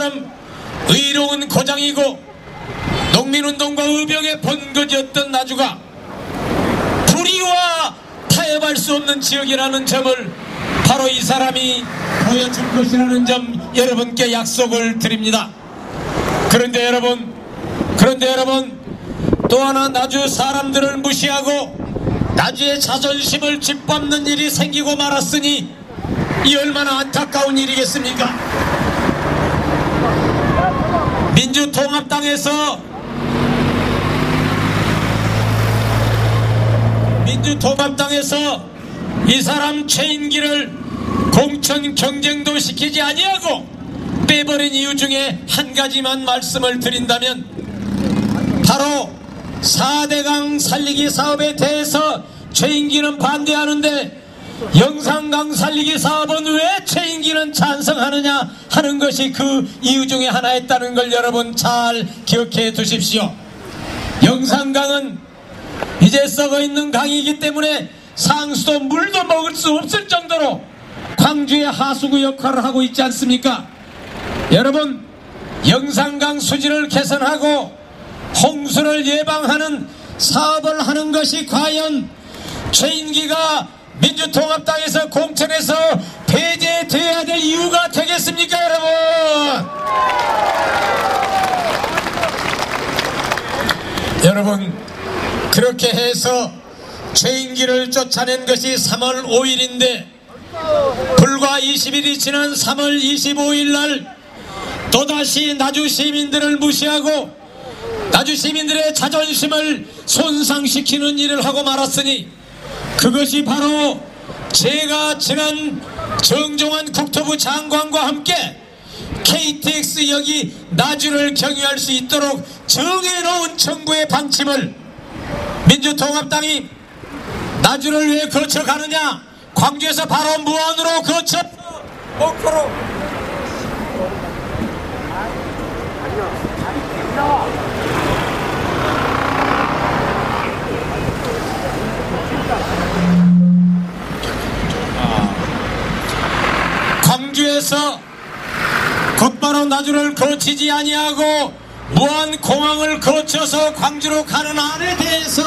것처럼 의로운 고장이고 농민운동과 의병의 본거지였던 나주가 불의와 타협할 수 없는 지역이라는 점을 바로 이 사람이 보여줄 것이라는 점 여러분께 약속을 드립니다. 그런데 여러분 또 하나 나주 사람들을 무시하고 나주의 자존심을 짓밟는 일이 생기고 말았으니 이 얼마나 안타까운 일이겠습니까? 민주통합당에서 이 사람 최인기를 공천 경쟁도 시키지 아니하고 빼버린 이유 중에 한 가지만 말씀을 드린다면 바로 4대강 살리기 사업에 대해서 최인기는 반대하는데 영산강 살리기 사업은 왜 최인기는 찬성하느냐 하는 것이 그 이유 중에 하나였다는 걸 여러분 잘 기억해 두십시오. 영산강은 이제 썩어있는 강이기 때문에 상수도 물도 먹을 수 없을 정도로 광주의 하수구 역할을 하고 있지 않습니까? 여러분, 영산강 수질을 개선하고 홍수를 예방하는 사업을 하는 것이 과연 최인기가 민주통합당에서 공천에서 폐지돼야 될 이유가 되겠습니까, 여러분? 여러분, 그렇게 해서 최인기를 쫓아낸 것이 3월 5일인데 불과 20일이 지난 3월 25일 날 또다시 나주 시민들을 무시하고 나주 시민들의 자존심을 손상시키는 일을 하고 말았으니 그것이 바로 제가 지난 정종환 국토부 장관과 함께 KTX역이 나주를 경유할 수 있도록 정해놓은 정부의 방침을 민주통합당이 나주를 왜 거쳐가느냐, 광주에서 바로 무안으로 거쳐 목포로 광주에서 곧바로 나주를 거치지 아니하고 무안공항을 거쳐서 광주로 가는 안에 대해서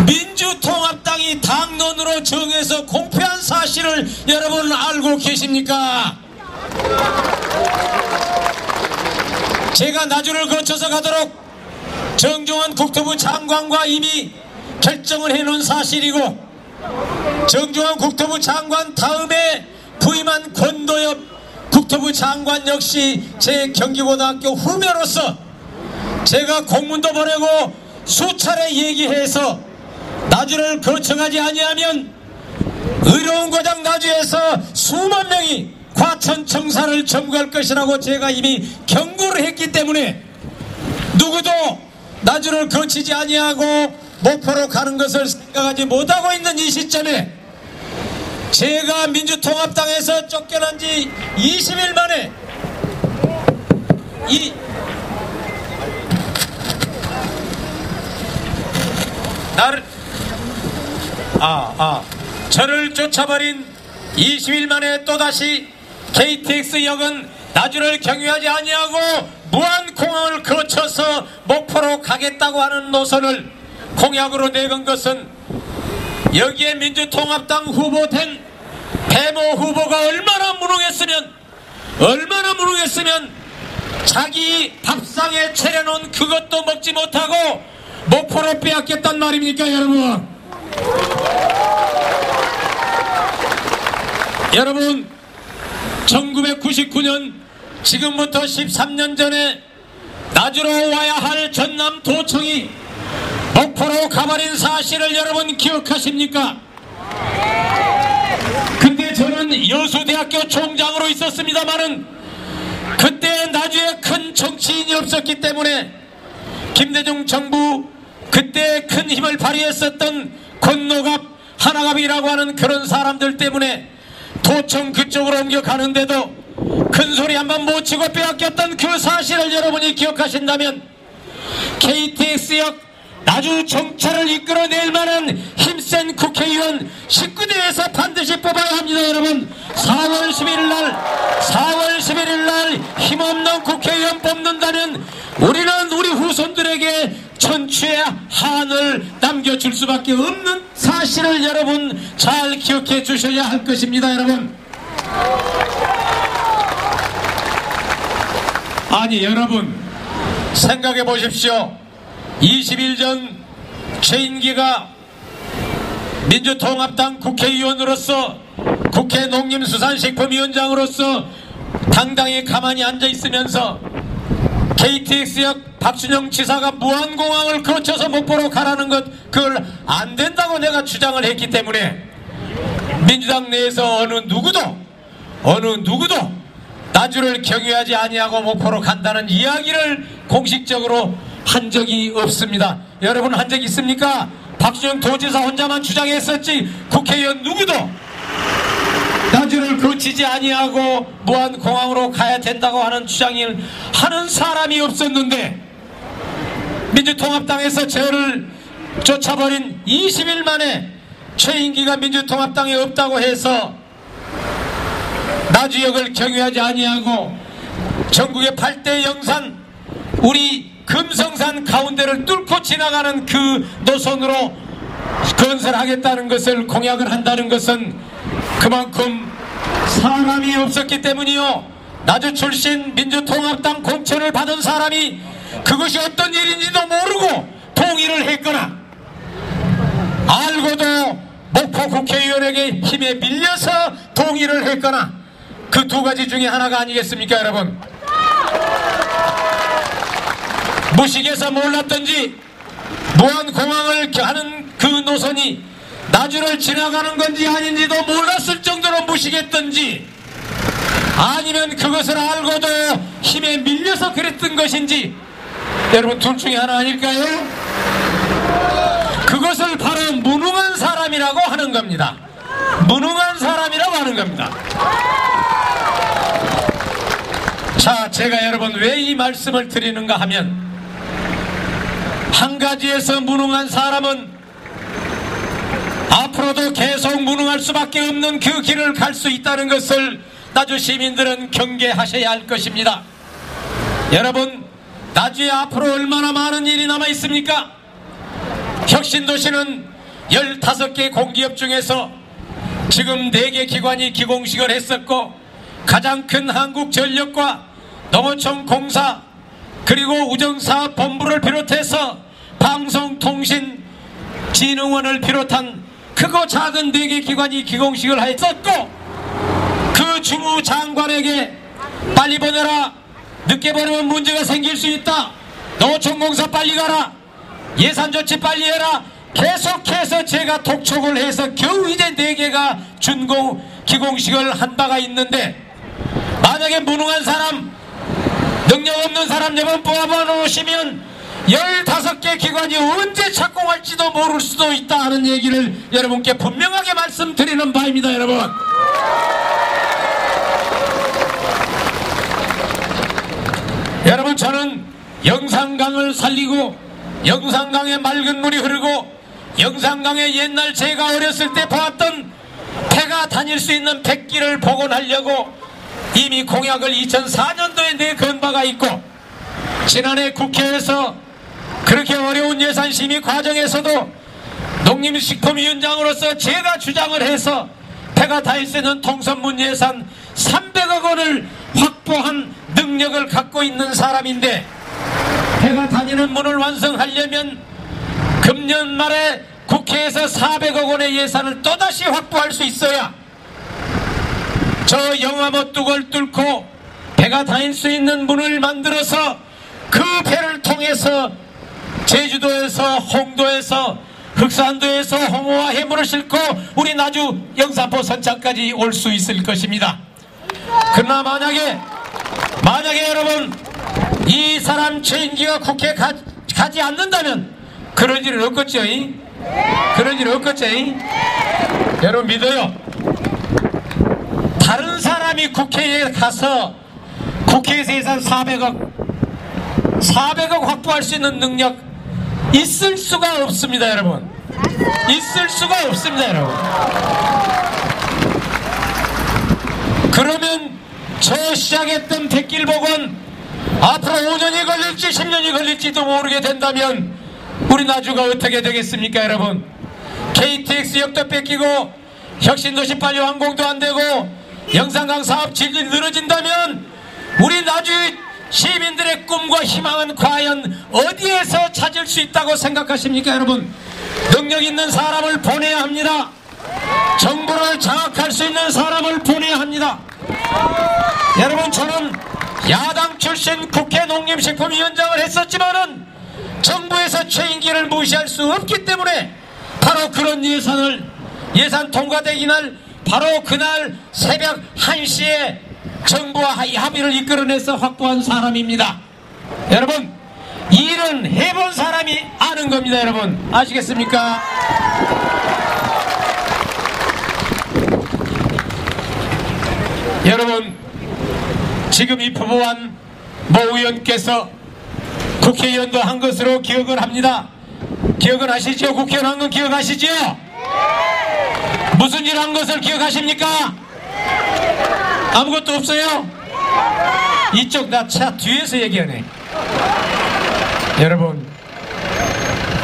민주통합당이 당론으로 정해서 공표한 사실을 여러분 알고 계십니까? 제가 나주를 거쳐서 가도록 정종환 국토부 장관과 이미 결정을 해놓은 사실이고 정종환 국토부 장관 다음에 부임한 권도엽 국토부 장관 역시 제 경기고등학교 후배로서 제가 공문도 보내고 수차례 얘기해서 나주를 거쳐가지 아니하면 의로운 고장 나주에서 수만 명이 과천청사를 점거할 것이라고 제가 이미 경고를 했기 때문에 누구도 나주를 거치지 아니하고 목포로 가는 것을 생각하지 못하고 있는 이 시점에 제가 민주통합당에서 쫓겨난 지 20일 만에 저를 쫓아버린 20일 만에 또다시 KTX역은 나주를 경유하지 아니하고 무안공항을 거쳐서 목포로 가겠다고 하는 노선을 공약으로 내건 것은 여기에 민주통합당 후보된 배모 후보가 얼마나 무능했으면 자기 밥상에 차려놓은 그것도 먹지 못하고 목포로 빼앗겼단 말입니까, 여러분? 여러분, 1999년 지금부터 13년 전에 나주로 와야 할 전남도청이 목포로 가버린 사실을 여러분 기억하십니까? 그때 저는 여수대학교 총장으로 있었습니다마는 그때 나주에 큰 정치인이 없었기 때문에 김대중 정부 그때 큰 힘을 발휘했었던 권노갑, 하나갑이라고 하는 그런 사람들 때문에 도청 그쪽으로 옮겨가는데도 큰소리 한번 못 치고 빼앗겼던 그 사실을 여러분이 기억하신다면 KTX역 나주 정찰을 이끌어낼 만한 힘센 국회의원 19대에서 반드시 뽑아야 합니다. 여러분, 4월 11일 날 힘없는 국회의원 뽑는다면 우리는 우리 후손들에게 천추의 한을 남겨줄 수밖에 없는 사실을 여러분 잘 기억해 주셔야 할 것입니다. 여러분, 아니 여러분 생각해 보십시오. 20일 전 최인기가 민주통합당 국회의원으로서 국회 농림수산식품위원장으로서 당당히 가만히 앉아있으면서 KTX역 박준영 지사가 무한공항을 거쳐서 목포로 가라는 것, 그걸 안된다고 내가 주장을 했기 때문에 민주당 내에서 어느 누구도 나주를 경유하지 아니하고 목포로 간다는 이야기를 공식적으로 한 적이 없습니다. 여러분 한 적 있습니까? 박준영 도지사 혼자만 주장했었지 국회의원 누구도 나주를 거치지 아니하고 무한공항으로 가야 된다고 하는 주장을 하는 사람이 없었는데, 민주통합당에서 저를 쫓아버린 20일 만에 최인기가 민주통합당에 없다고 해서 나주역을 경유하지 아니하고 전국의 8대 영산 우리 금성산 가운데를 뚫고 지나가는 그 노선으로 건설하겠다는 것을 공약을 한다는 것은 그만큼 사람이 없었기 때문이요. 나주 출신 민주통합당 공천을 받은 사람이 그것이 어떤 일인지도 모르고 동의를 했거나 알고도 목포 국회의원에게 힘에 밀려서 동의를 했거나, 그 두 가지 중에 하나가 아니겠습니까 여러분? 무식해서 몰랐던지 무한공항을 하는 그 노선이 나주를 지나가는 건지 아닌지도 몰랐을 정도로 무식했던지, 아니면 그것을 알고도 힘에 밀려서 그랬던 것인지, 여러분 둘 중에 하나 아닐까요? 그것을 바로 무능한 사람이라고 하는 겁니다. 무능한 사람이라고 하는 겁니다. 자, 제가 여러분 왜 이 말씀을 드리는가 하면, 한 가지에서 무능한 사람은 앞으로도 계속 무능할 수밖에 없는 그 길을 갈 수 있다는 것을 나주 시민들은 경계하셔야 할 것입니다. 여러분, 나주에 앞으로 얼마나 많은 일이 남아 있습니까? 혁신도시는 15개 공기업 중에서 지금 4개 기관이 기공식을 했었고, 가장 큰 한국전력과 농어촌 공사 그리고 우정사업본부를 비롯해서 방송통신진흥원을 비롯한 크고 작은 4개 기관이 기공식을 했었고, 그 주무장관에게 빨리 보내라, 늦게 보내면 문제가 생길 수 있다, 농어촌공사 빨리 가라, 예산조치 빨리 해라, 계속해서 제가 독촉을 해서 겨우 이제 4개가 기공식을 한 바가 있는데, 만약에 무능한 사람, 능력 없는 사람 여러분 뽑아놓으시면 15개 기관이 언제 착공할지도 모를 수도 있다 하는 얘기를 여러분께 분명하게 말씀드리는 바입니다. 여러분, 여러분 저는 영산강을 살리고 영산강에 맑은 물이 흐르고 영산강에 옛날 제가 어렸을 때 보았던 배가 다닐 수 있는 백길을 복원하려고 이미 공약을 2004년도에 내건 바가 있고, 지난해 국회에서 그렇게 어려운 예산 심의 과정에서도 농림식품위원장으로서 제가 주장을 해서 배가 다닐 수 있는 통선문 예산 300억 원을 확보한 능력을 갖고 있는 사람인데, 배가 다니는 문을 완성하려면 금년 말에 국회에서 400억 원의 예산을 또다시 확보할 수 있어야 저 영암어뚝을 뚫고 배가 다닐 수 있는 문을 만들어서 그 배를 통해서 제주도에서 홍도에서 흑산도에서 홍어와 해물을 싣고 우리 나주 영산포 선착까지 올 수 있을 것입니다. 그러나 만약에 여러분 이 사람 최인기가 국회에 가지 않는다면 그런 일은 없겠죠? 그런 일은 없겠죠? 여러분 믿어요. 다른 사람이 국회에 가서 국회에서 예산 400억 확보할 수 있는 능력 있을 수가 없습니다, 여러분. 있을 수가 없습니다, 여러분. 그러면 저 시작했던 백길복원 앞으로 5년이 걸릴지 10년이 걸릴지도 모르게 된다면 우리 나주가 어떻게 되겠습니까, 여러분? KTX역도 뺏기고 혁신도시 빨리 완공도 안되고 영산강 사업 질이 늘어진다면 우리 나주 시민들의 꿈과 희망은 과연 어디에서 찾을 수 있다고 생각하십니까, 여러분? 능력 있는 사람을 보내야 합니다. 정부를 장악할 수 있는 사람을 보내야 합니다. 여러분, 저는 야당 출신 국회 농림식품위원장을 했었지만은 정부에서 최인기를 무시할 수 없기 때문에 바로 그런 예산 통과되기 날 바로 그날 새벽 1시에 정부와 합의를 이끌어내서 확보한 사람입니다. 여러분, 일은 해본 사람이 아는 겁니다. 여러분, 아시겠습니까? 여러분, 지금 이 부부한 모 의원께서 국회의원도 한 것으로 기억을 합니다. 기억을 하시죠? 국회의원 한 건 기억하시죠? 무슨 일 한 것을 기억하십니까? 아무것도 없어요? 이쪽 나 차 뒤에서 얘기하네. 여러분,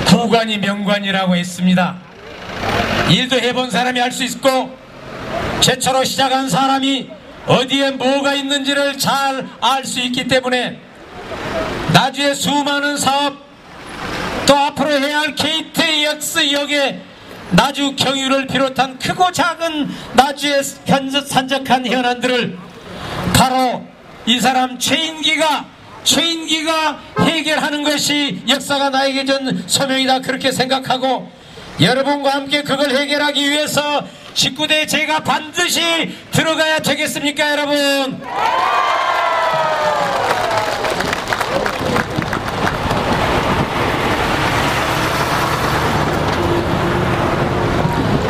구관이 명관이라고 했습니다. 일도 해본 사람이 할 수 있고 최초로 시작한 사람이 어디에 뭐가 있는지를 잘 알 수 있기 때문에 나주의 수많은 사업 또 앞으로 해야 할 KTX역의 나주 경유를 비롯한 크고 작은 나주의 산적한 현안들을 바로 이 사람 최인기가 해결하는 것이 역사가 나에게 준 소명이다, 그렇게 생각하고 여러분과 함께 그걸 해결하기 위해서 19대 제가 반드시 들어가야 되겠습니까, 여러분?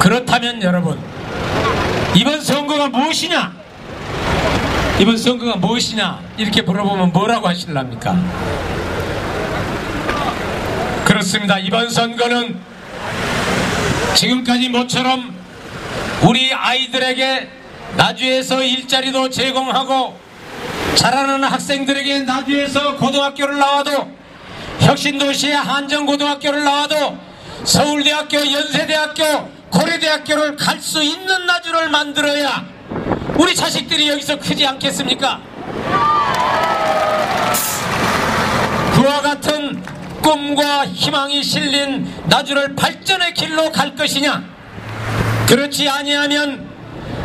그렇다면 여러분, 이번 선거가 무엇이냐? 이번 선거가 무엇이냐? 이렇게 물어보면 뭐라고 하실랍니까? 그렇습니다. 이번 선거는 지금까지 모처럼 우리 아이들에게 나주에서 일자리도 제공하고 자라는 학생들에게 나주에서 고등학교를 나와도 혁신도시의 한정고등학교를 나와도 서울대학교, 연세대학교, 고려대학교를 갈 수 있는 나주를 만들어야 우리 자식들이 여기서 크지 않겠습니까? 그와 같은 꿈과 희망이 실린 나주를 발전의 길로 갈 것이냐, 그렇지 아니하면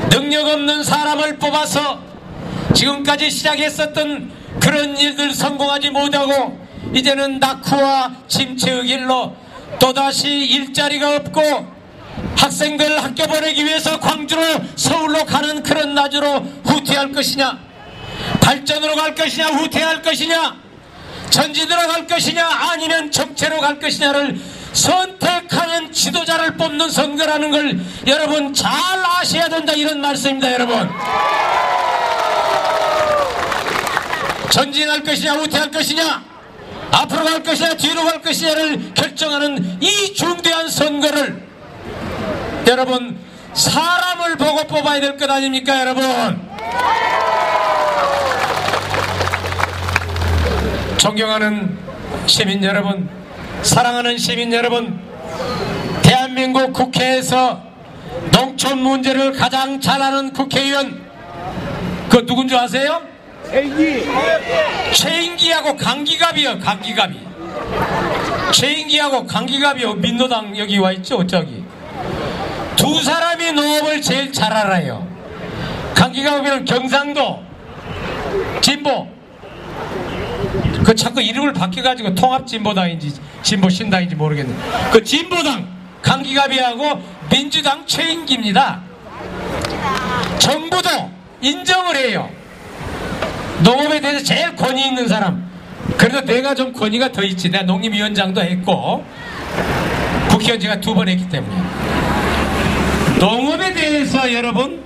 능력 없는 사람을 뽑아서 지금까지 시작했었던 그런 일들 성공하지 못하고 이제는 낙후와 침체의 길로 또다시 일자리가 없고 학생들 학교 보내기 위해서 광주로 서울로 가는 그런 나주로 후퇴할 것이냐, 발전으로 갈 것이냐, 후퇴할 것이냐, 전진으로 갈 것이냐, 아니면 정체로 갈 것이냐를 선택하는 지도자를 뽑는 선거라는 걸 여러분 잘 아셔야 된다, 이런 말씀입니다. 여러분, 전진할 것이냐, 후퇴할 것이냐, 앞으로 갈 것이냐, 뒤로 갈 것이냐를 결정하는 이 중대한 선거를 여러분 사람을 보고 뽑아야 될 것 아닙니까, 여러분? 존경하는 시민 여러분, 사랑하는 시민 여러분, 대한민국 국회에서 농촌 문제를 가장 잘하는 국회의원 그 누군지 아세요? 최인기하고 강기갑이요. 강기갑이 최인기하고 강기갑이요. 민노당 여기 와있죠, 저기. 두 사람이 농업을 제일 잘 알아요. 강기갑이는 경상도 진보, 그 자꾸 이름을 바뀌어가지고 통합진보당인지 진보신당인지 모르겠는데 그 진보당 강기갑이하고 민주당 최인기입니다. 정부도 인정을 해요. 농업에 대해서 제일 권위 있는 사람. 그래도 내가 좀 권위가 더 있지. 내가 농림위원장도 했고 국회의원 제가 2번 했기 때문에. 농업에 대해서 여러분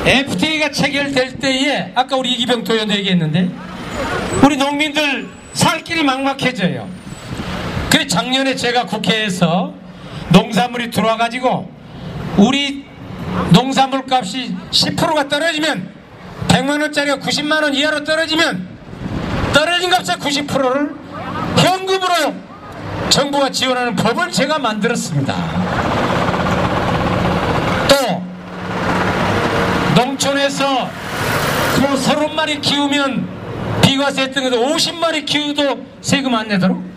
FTA가 체결될 때에 아까 우리 이기병 도의원도 얘기했는데 우리 농민들 살 길이 막막해져요. 그 그 작년에 제가 국회에서 농산물이 들어와가지고 우리 농산물 값이 10%가 떨어지면 100만원짜리가 90만원 이하로 떨어지면 떨어진 값의 90%를 현금으로 정부가 지원하는 법을 제가 만들었습니다. 또 농촌에서 그 30마리 키우면 비과세 했던 것도 50마리 키워도 세금 안 내도록,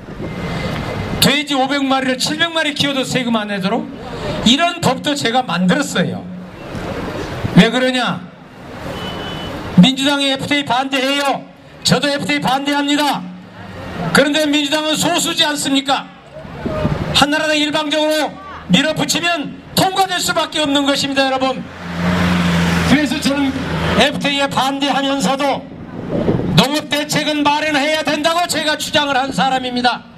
돼지 500마리를 700마리 키워도 세금 안 내도록 이런 법도 제가 만들었어요. 왜 그러냐? 민주당이 FTA 반대해요. 저도 FTA 반대합니다. 그런데 민주당은 소수지 않습니까? 한나라당 일방적으로 밀어붙이면 통과될 수밖에 없는 것입니다, 여러분. 그래서 저는 FTA에 반대하면서도 농업대책은 마련해야 된다고 제가 주장을 한 사람입니다.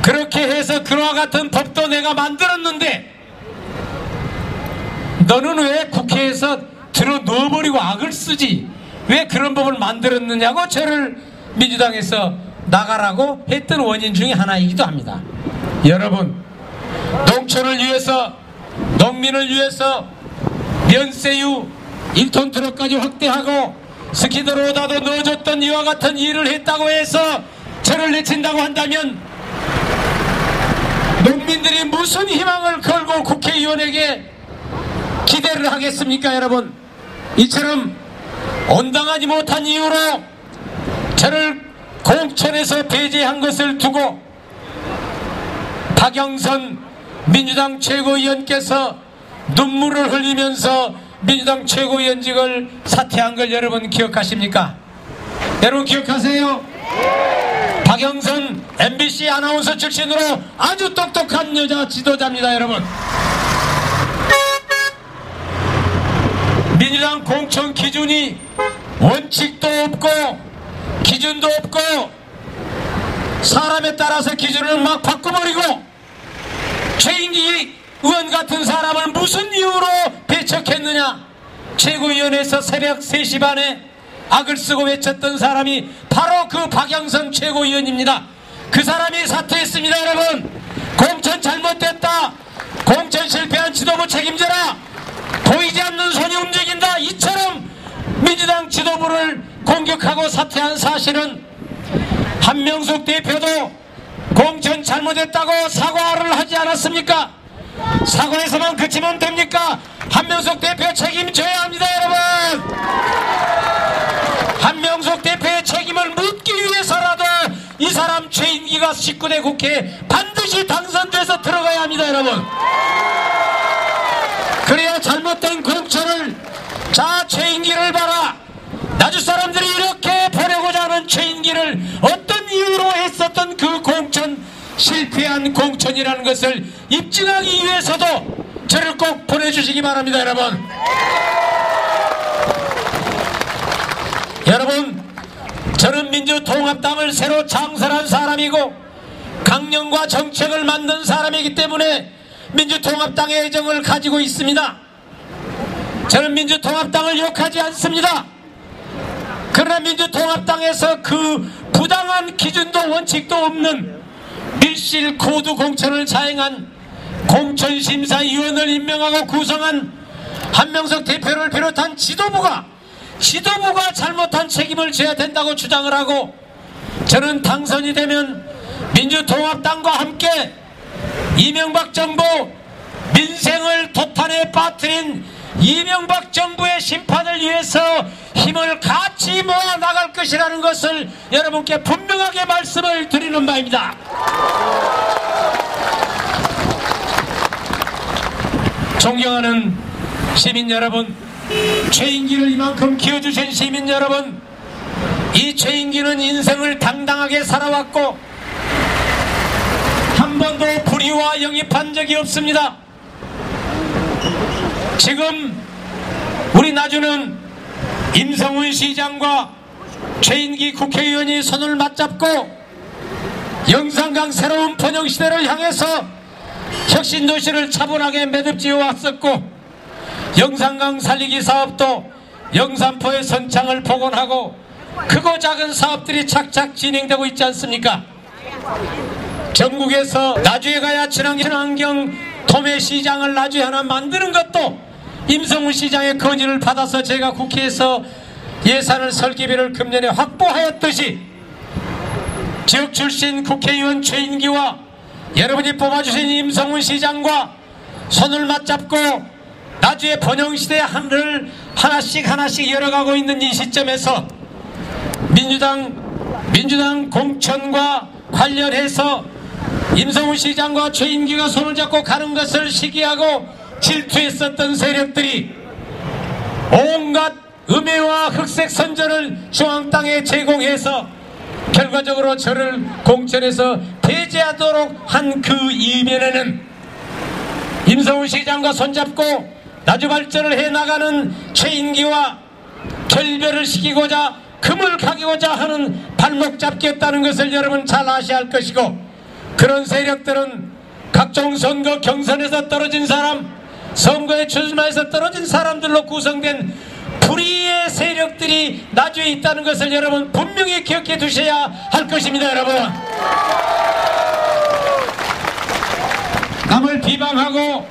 그렇게 해서 그와 같은 법도 내가 만들었는데 너는 왜 국회에서 들어 넣어버리고 악을 쓰지? 왜 그런 법을 만들었느냐고 저를 민주당에서 나가라고 했던 원인 중에 하나이기도 합니다. 여러분, 농촌을 위해서, 농민을 위해서 면세유 1톤 트럭까지 확대하고 스키드로다도 넣어줬던 이와 같은 일을 했다고 해서 저를 내친다고 한다면 농민들이 무슨 희망을 걸고 국회의원에게 기대를 하겠습니까, 여러분? 이처럼 온당하지 못한 이유로 저를 공천에서 배제한 것을 두고 박영선 민주당 최고위원께서 눈물을 흘리면서 민주당 최고위원직을 사퇴한 걸 여러분 기억하십니까? 여러분 기억하세요? 박영선 MBC 아나운서 출신으로 아주 똑똑한 여자 지도자입니다, 여러분. 민주당 공천 기준이 원칙도 없고 기준도 없고 사람에 따라서 기준을 막 바꿔버리고 최인기 의원 같은 사람을 무슨 이유로 배척했느냐? 최고위원회에서 새벽 3시 반에 악을 쓰고 외쳤던 사람이 바로 그 박영선 최고위원입니다. 그 사람이 사퇴했습니다, 여러분. 공천 잘못됐다. 공천 실패한 지도부 책임져라. 보이지 않는 손이 움직인다. 이처럼 민주당 지도부를 공격하고 사퇴한 사실은 한명숙 대표도 공천 잘못했다고 사과를 하지 않았습니까? 사과에서만 그치면 됩니까? 한명숙 대표 책임져야 합니다, 여러분. 한명숙 대표의 책임을 묻기 위해서라도 이 사람 최인기가 19대 국회에 반드시 당선돼서 들어가야 합니다, 여러분. 그래야 잘못된 공천을, 자 최인기를 봐라, 나주 사람들이 이렇게 보내고자 하는 최인기를 어떤 이유로 했었던 그 공천, 실패한 공천이라는 것을 입증하기 위해서도 저를 꼭 보내주시기 바랍니다, 여러분. 여러분, 저는 민주통합당을 새로 창설한 사람이고 강령과 정책을 만든 사람이기 때문에 민주통합당의 애정을 가지고 있습니다. 저는 민주통합당을 욕하지 않습니다. 그러나 민주통합당에서 그 부당한 기준도 원칙도 없는 밀실 코드 공천을 자행한 공천심사위원을 임명하고 구성한 한명숙 대표를 비롯한 지도부가 잘못한 책임을 져야 된다고 주장을 하고, 저는 당선이 되면 민주통합당과 함께 이명박 정부, 민생을 도탄에 빠뜨린 이명박 정부의 심판을 위해서 힘을 같이 모아 나갈 것이라는 것을 여러분께 분명하게 말씀을 드리는 바입니다. 존경하는 시민 여러분, 최인기를 이만큼 키워주신 시민 여러분, 이 최인기는 인생을 당당하게 살아왔고 한 번도 불의와 영입한 적이 없습니다. 지금 우리 나주는 임성훈 시장과 최인기 국회의원이 손을 맞잡고 영산강 새로운 번영시대를 향해서 혁신도시를 차분하게 매듭지어 왔었고, 영산강 살리기 사업도 영산포의 선창을 복원하고 크고 작은 사업들이 착착 진행되고 있지 않습니까? 전국에서 나주에 가야 친환경 도매시장을 나주에 하나 만드는 것도 임성훈 시장의 건의를 받아서 제가 국회에서 예산을 설계비를 금년에 확보하였듯이 지역 출신 국회의원 최인기와 여러분이 뽑아주신 임성훈 시장과 손을 맞잡고 나주의 번영시대 하늘을 하나씩 열어가고 있는 이 시점에서 민주당 공천과 관련해서 임성훈 시장과 최인기가 손을 잡고 가는 것을 시기하고 질투했었던 세력들이 온갖 음해와 흑색 선전을 중앙 땅에 제공해서 결과적으로 저를 공천해서 배제하도록 한 그 이면에는 임성훈 시장과 손잡고 나주 발전을 해나가는 최인기와 결별을 시키고자 금을 가기고자 하는 발목 잡기였다는 것을 여러분 잘 아셔야 할 것이고, 그런 세력들은 각종 선거 경선에서 떨어진 사람, 선거에 출마해서 떨어진 사람들로 구성된 불의의 세력들이 나주에 있다는 것을 여러분 분명히 기억해 두셔야 할 것입니다. 여러분, 남을 비방하고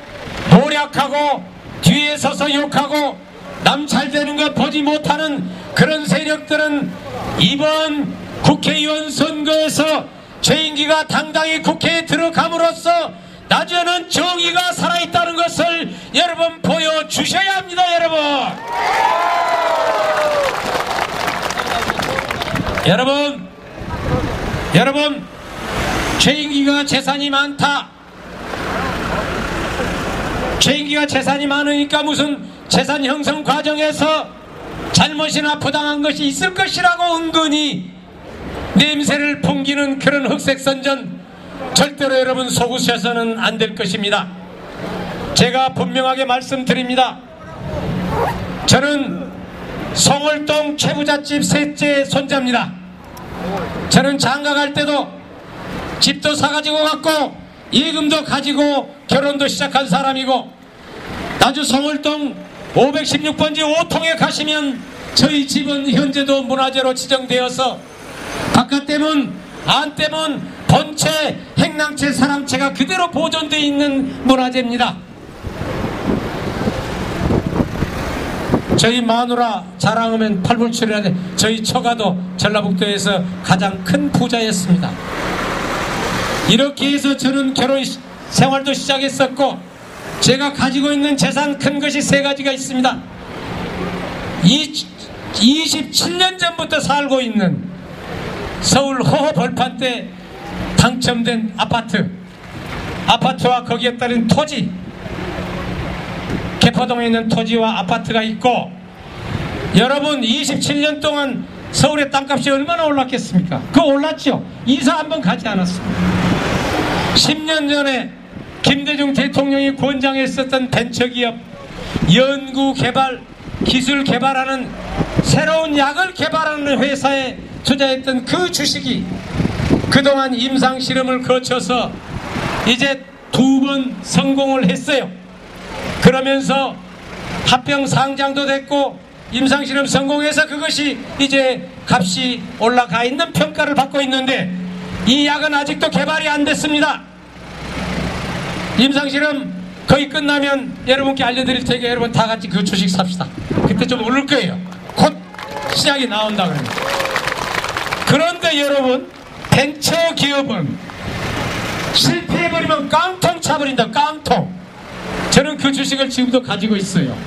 노력하고 뒤에 서서 욕하고 남 잘되는 거 보지 못하는 그런 세력들은 이번 국회의원 선거에서 최인기가 당당히 국회에 들어감으로써 나주에는 정의가 살아있다는 것을 여러분 보여주셔야 합니다. 여러분 최인기가 재산이 많다, 최인기가 재산이 많으니까 무슨 재산 형성 과정에서 잘못이나 부당한 것이 있을 것이라고 은근히 냄새를 풍기는 그런 흑색선전, 절대로 여러분 속으셔서는 안 될 것입니다. 제가 분명하게 말씀드립니다. 저는 송월동 최부잣집 셋째 손자입니다. 저는 장가갈 때도 집도 사가지고 갔고 예금도 가지고 결혼도 시작한 사람이고, 나주 송월동 516번지 5통에 가시면 저희 집은 현재도 문화재로 지정되어서 바깥대문, 안대문, 본체, 행랑채, 사람채가 그대로 보존되어 있는 문화재입니다. 저희 마누라 자랑하면 팔불출이라는데 저희 처가도 전라북도에서 가장 큰 부자였습니다. 이렇게 해서 저는 결혼 생활도 시작했었고, 제가 가지고 있는 재산 큰 것이 세 가지가 있습니다. 27년 전부터 살고 있는 서울 허허 벌판 때 당첨된 아파트와 거기에 따른 토지, 개포동에 있는 토지와 아파트가 있고, 여러분 27년 동안 서울의 땅값이 얼마나 올랐겠습니까? 그거 올랐죠. 이사 한번 가지 않았습니다. 10년 전에 김대중 대통령이 권장했었던 벤처기업 연구개발, 기술 개발하는 새로운 약을 개발하는 회사에 투자했던 그 주식이 그동안 임상실험을 거쳐서 이제 2번 성공을 했어요. 그러면서 합병 상장도 됐고 임상실험 성공해서 그것이 이제 값이 올라가 있는 평가를 받고 있는데, 이 약은 아직도 개발이 안 됐습니다. 임상실험 거의 끝나면 여러분께 알려드릴 테니까 여러분 다 같이 그 주식 삽시다. 그때 좀 오를 거예요. 곧 시작이 나온다 그러면. 그런데 여러분, 벤처기업은 실패해버리면 깡통 차버린다. 깡통. 저는 그 주식을 지금도 가지고 있어요.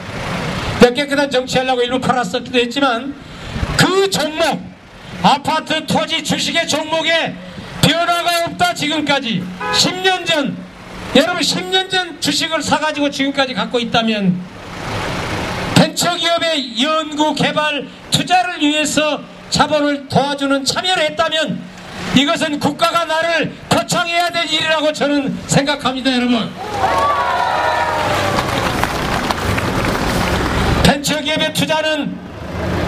내가 깨끗한 정치하려고 일부 팔았었기도 했지만, 그 종목, 아파트 토지 주식의 종목에 변화가 없다. 지금까지 10년 전, 여러분 10년 전 주식을 사가지고 지금까지 갖고 있다면, 벤처기업의 연구 개발 투자를 위해서 자본을 도와주는 참여를 했다면 이것은 국가가 나를 표창해야 될 일이라고 저는 생각합니다. 여러분, 벤처기업의 투자는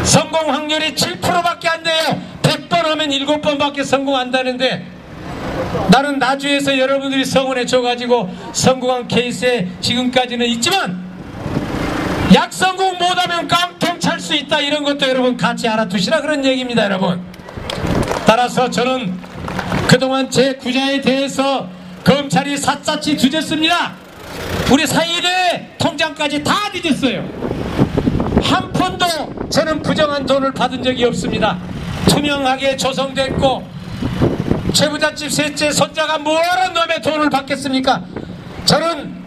성공 확률이 7%밖에 안 돼요. 100번 하면 7번밖에 성공한다는데, 나는 나주에서 여러분들이 성원해 줘가지고 성공한 케이스에 지금까지는 있지만, 약성공 못하면 깡통 찰 수 있다. 이런 것도 여러분 같이 알아두시라 그런 얘기입니다. 여러분, 따라서 저는 그동안 제 구자에 대해서 검찰이 샅샅이 뒤졌습니다. 우리 사일의 통장까지 다 뒤졌어요. 한 푼도 저는 부정한 돈을 받은 적이 없습니다. 투명하게 조성됐고, 최부잣집 셋째 손자가 뭐하러 놈의 돈을 받겠습니까? 저는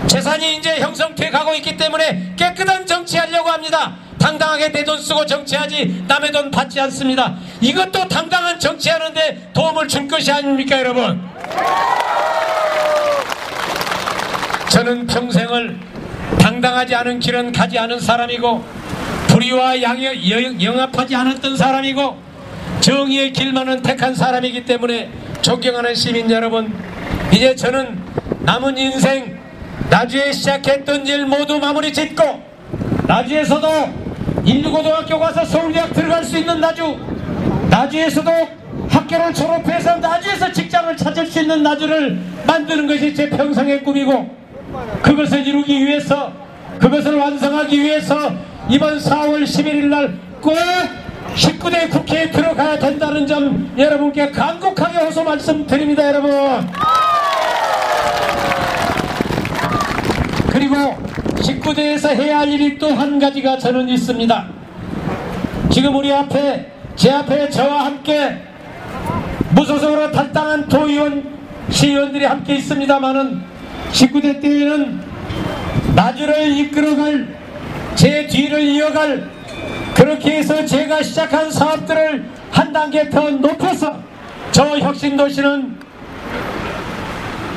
재산이 이제 형성돼 가고 있기 때문에 깨끗한 정치하려고 합니다. 당당하게 내 돈 쓰고 정치하지 남의 돈 받지 않습니다. 이것도 당당한 정치하는데 도움을 줄 것이 아닙니까, 여러분? 저는 평생을 당당하지 않은 길은 가지 않은 사람이고, 불의와 영합하지 않았던 사람이고, 정의의 길만은 택한 사람이기 때문에 존경하는 시민 여러분, 이제 저는 남은 인생 나주에 시작했던 일 모두 마무리 짓고, 나주에서도 인류고등학교 가서 서울대학 들어갈 수 있는 나주에서도 학교를 졸업해서 나주에서 직장을 찾을 수 있는 나주를 만드는 것이 제 평생의 꿈이고, 그것을 이루기 위해서, 그것을 완성하기 위해서 이번 4월 11일 날 꼭 19대 국회에 들어가야 된다는 점 여러분께 간곡하게 호소 말씀드립니다, 여러분. 그리고 19대에서 해야 할 일이 또 한 가지가 저는 있습니다. 지금 우리 앞에, 제 앞에 저와 함께 무소속으로 탈당한 도의원, 시의원들이 함께 있습니다만은 19대 때에는 나주를 이끌어갈, 제 뒤를 이어갈, 그렇게 해서 제가 시작한 사업들을 한 단계 더 높여서 저 혁신도시는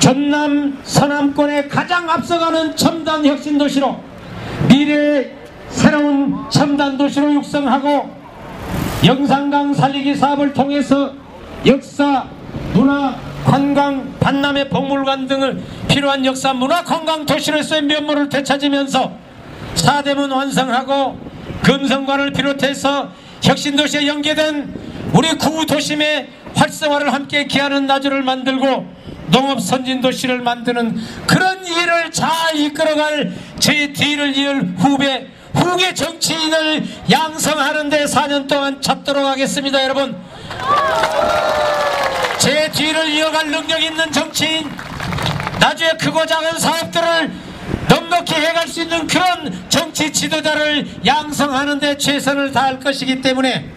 전남 서남권에 가장 앞서가는 첨단 혁신도시로, 미래의 새로운 첨단 도시로 육성하고, 영산강 살리기 사업을 통해서 역사, 문화, 관광, 반남의 박물관 등을 필요한 역사, 문화, 관광 도시로서의 면모를 되찾으면서 4대문 완성하고, 금성관을 비롯해서 혁신도시에 연계된 우리 구도심의 활성화를 함께 기하는 나주를 만들고, 농업선진도시를 만드는 그런 일을 잘 이끌어갈 제 뒤를 이을 후계 정치인을 양성하는 데 4년 동안 잡도록 하겠습니다. 여러분, 제 뒤를 이어갈 능력 있는 정치인, 나주의 크고 작은 사업들을 넉넉히 해갈 수 있는 그런 정치 지도자를 양성하는 데 최선을 다할 것이기 때문에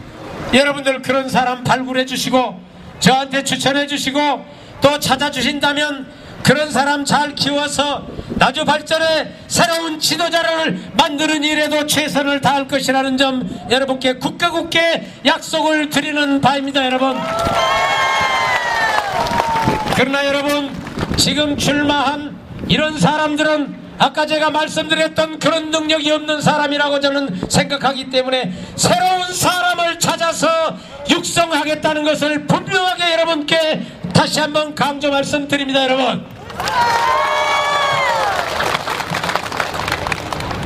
여러분들 그런 사람 발굴해 주시고, 저한테 추천해 주시고, 또 찾아주신다면 그런 사람 잘 키워서 나주 발전에 새로운 지도자를 만드는 일에도 최선을 다할 것이라는 점 여러분께 굳게 약속을 드리는 바입니다, 여러분. 그러나 여러분, 지금 출마한 이런 사람들은 아까 제가 말씀드렸던 그런 능력이 없는 사람이라고 저는 생각하기 때문에 새로운 사람을 찾아서 육성하겠다는 것을 분명하게 여러분께 다시 한번 강조 말씀드립니다, 여러분.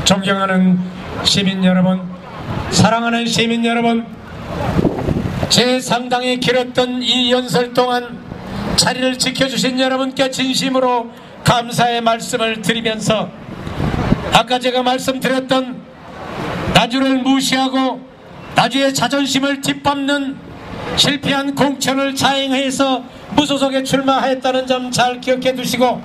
존경하는 시민 여러분, 사랑하는 시민 여러분, 제 상당히 길었던 이 연설 동안 자리를 지켜주신 여러분께 진심으로 감사의 말씀을 드리면서, 아까 제가 말씀드렸던 나주를 무시하고 나주의 자존심을 뒷밟는 실패한 공천을 자행해서 무소속에 출마했다는 점 잘 기억해 두시고,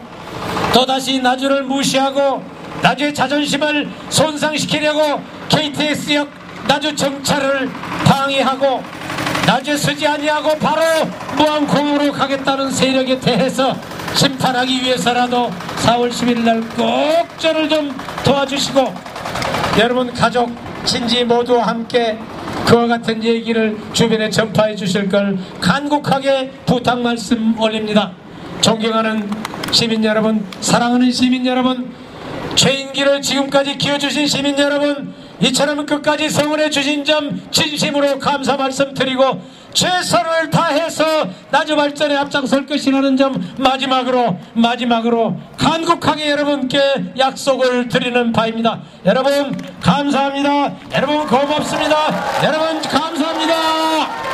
또다시 나주를 무시하고 나주의 자존심을 손상시키려고 KTX역 나주 정차를 방해하고 나주에 서지 아니하고 바로 무안공으로 가겠다는 세력에 대해서 심판하기 위해서라도 4월 10일 날 꼭 저를 좀 도와주시고, 여러분 가족, 친지 모두 함께 그와 같은 얘기를 주변에 전파해 주실 걸 간곡하게 부탁 말씀 올립니다. 존경하는 시민 여러분, 사랑하는 시민 여러분, 죄인기를 지금까지 기어주신 시민 여러분, 이처럼 끝까지 성원해 주신 점 진심으로 감사 말씀드리고, 최선을 다해서 나주 발전에 앞장설 것이라는 점 마지막으로 간곡하게 여러분께 약속을 드리는 바입니다. 여러분 감사합니다. 여러분 고맙습니다. 여러분 감사합니다.